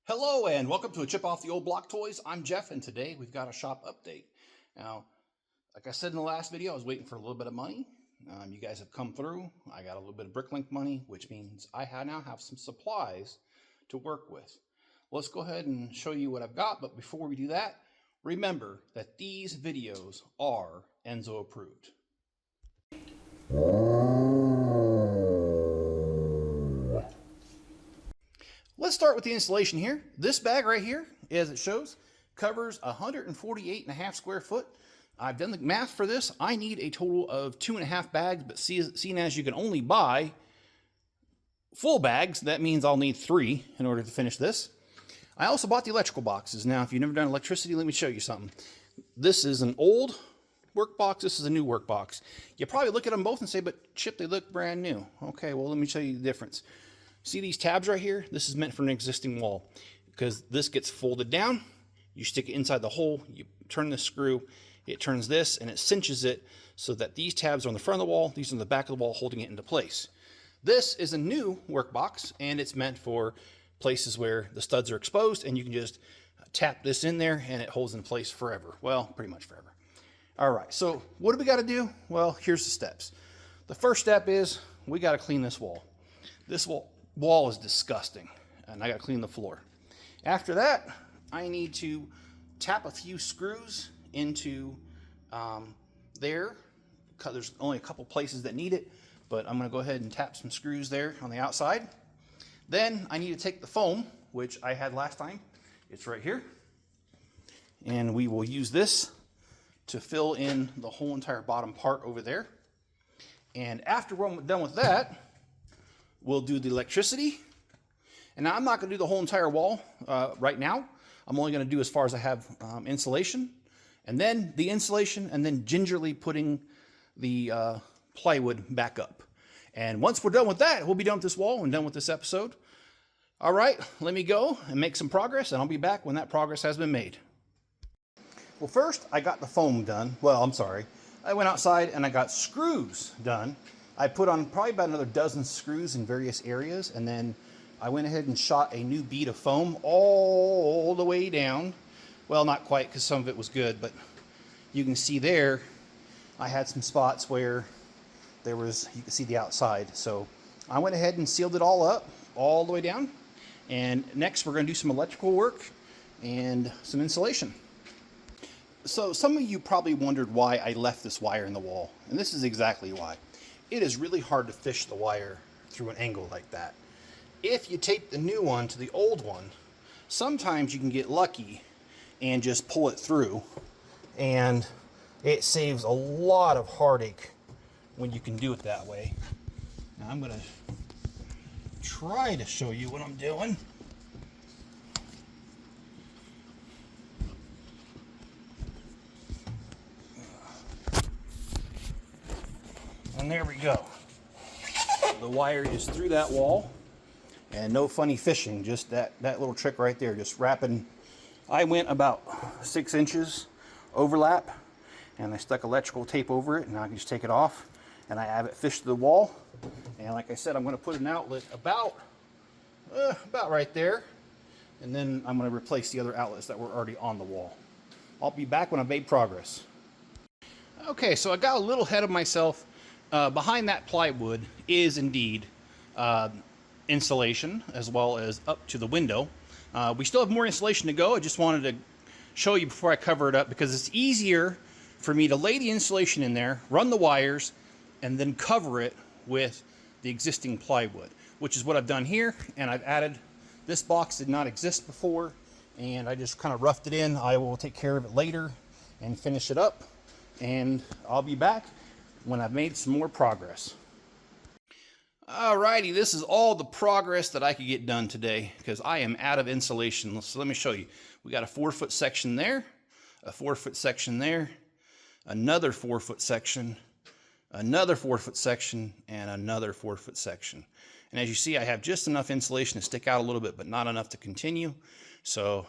Hello and welcome to a Chip Off the Old Block Toys. I'm Jeff and today we've got a shop update. Now, like I said in the last video, I was waiting for a little bit of money. You guys have come through. I got a little bit of Bricklink money, which means I now have some supplies to work with. Let's go ahead and show you what I've got, but before we do that, remember that these videos are Enzo approved. Let's start with the installation here. This bag right here, as it shows, covers 148.5 square foot. I've done the math for this. I need a total of 2.5 bags, but seeing as you can only buy full bags, that means I'll need 3 in order to finish this. I also bought the electrical boxes. Now, if you've never done electricity, let me show you something. This is an old work box. This is a new work box. You probably look at them both and say, but Chip, they look brand new. Okay, well, let me show you the difference. See these tabs right here? This is meant for an existing wall because this gets folded down. You stick it inside the hole, you turn the screw, it turns this and it cinches it so that these tabs are on the front of the wall, these are on the back of the wall holding it into place. This is a new work box and it's meant for places where the studs are exposed and you can just tap this in there and it holds in place forever. Well, pretty much forever. All right, so what do we got to do? Well, here's the steps. The first step is we got to clean this wall. This wall is disgusting and I got to clean the floor. After that, I need to tap a few screws into there. There's only a couple places that need it, but I'm going to go ahead and tap some screws there on the outside. Then I need to take the foam, which I had last time. It's right here. And we will use this to fill in the whole entire bottom part over there. And after we're done with that, we'll do the electricity. And now I'm not going to do the whole entire wall right now. I'm only going to do as far as I have insulation. And then the insulation, and then gingerly putting the plywood back up. And once we're done with that, we'll be done with this wall and done with this episode. All right, let me go and make some progress, and I'll be back when that progress has been made. Well, first, I got the foam done. Well, I'm sorry. I went outside and I got screws done. I put on probably about another dozen screws in various areas, and then I went ahead and shot a new bead of foam all the way down. Well, not quite, because some of it was good, but you can see there, I had some spots where there was, you can see the outside. So I went ahead and sealed it all up, all the way down. And next we're going to do some electrical work and some insulation. So some of you probably wondered why I left this wire in the wall, and this is exactly why. It is really hard to fish the wire through an angle like that. If you tape the new one to the old one, sometimes you can get lucky and just pull it through, and it saves a lot of heartache when you can do it that way. Now I'm going to try to show you what I'm doing. And there we go. The wire is through that wall, and no funny fishing, just that little trick right there, just wrapping. I went about 6 inches overlap, and I stuck electrical tape over it, and I can just take it off, and I have it fished to the wall. And like I said, I'm going to put an outlet about right there, and then I'm going to replace the other outlets that were already on the wall. I'll be back when I've made progress. Okay, so I got a little ahead of myself. Behind that plywood is indeed insulation, as well as up to the window. We still have more insulation to go. I just wanted to show you before I cover it up, because it's easier for me to lay the insulation in there, run the wires, and then cover it with the existing plywood, which is what I've done here. And I've added, this box did not exist before, and I just kind of roughed it in. I will take care of it later and finish it up, and I'll be back when I've made some more progress. Alrighty, this is all the progress that I could get done today because I am out of insulation. So let me show you. We got a 4-foot section there, a 4-foot section there, another 4-foot section, another 4-foot section, and another 4-foot section. And as you see, I have just enough insulation to stick out a little bit, but not enough to continue. So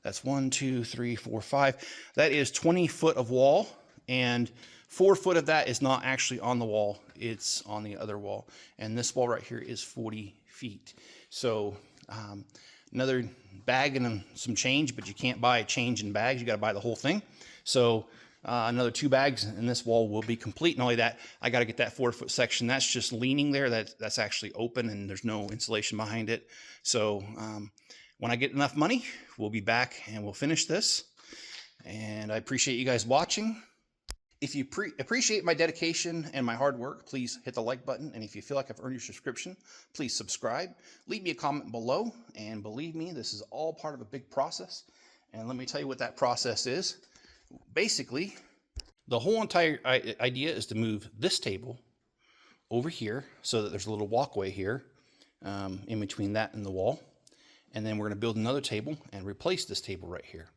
that's 1, 2, 3, 4, 5. That is 20 foot of wall, and 4 foot of that is not actually on the wall, it's on the other wall. And this wall right here is 40 feet. So another bag and some change, but you can't buy a change in bags. You got to buy the whole thing. So another 2 bags and this wall will be complete. Not only that, I got to get that 4-foot section. That's just leaning there. That's actually open and there's no insulation behind it. So when I get enough money, we'll be back and we'll finish this. And I appreciate you guys watching. If you appreciate my dedication and my hard work, please hit the like button. And if you feel like I've earned your subscription, please subscribe. Leave me a comment below. And believe me, this is all part of a big process. And let me tell you what that process is. Basically, the whole entire idea is to move this table over here so that there's a little walkway here in between that and the wall. And then we're going to build another table and replace this table right here.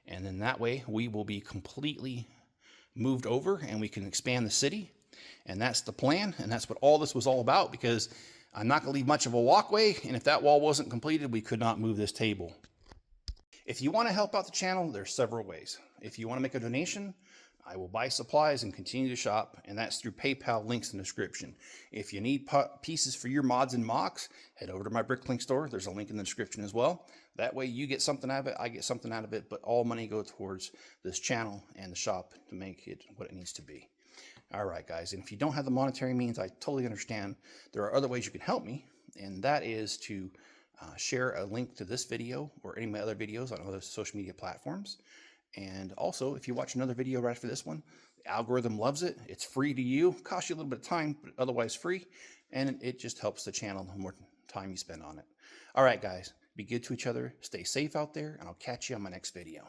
And then that way we will be completely moved over and we can expand the city. And that's the plan. And that's what all this was all about, because I'm not going to leave much of a walkway. And if that wall wasn't completed, we could not move this table. If you want to help out the channel, there's several ways. If you want to make a donation, I will buy supplies and continue to shop, and that's through PayPal, links in the description. If you need pieces for your mods and mocks, head over to my Bricklink store. There's a link in the description as well. That way you get something out of it, I get something out of it, but all money goes towards this channel and the shop to make it what it needs to be. All right, guys, and if you don't have the monetary means, I totally understand. There are other ways you can help me, and that is to share a link to this video or any of my other videos on other social media platforms. And also, if you watch another video right after this one, the algorithm loves it. It's free to you. Costs you a little bit of time, but otherwise free. And it just helps the channel the more time you spend on it. All right, guys, be good to each other. Stay safe out there, and I'll catch you on my next video.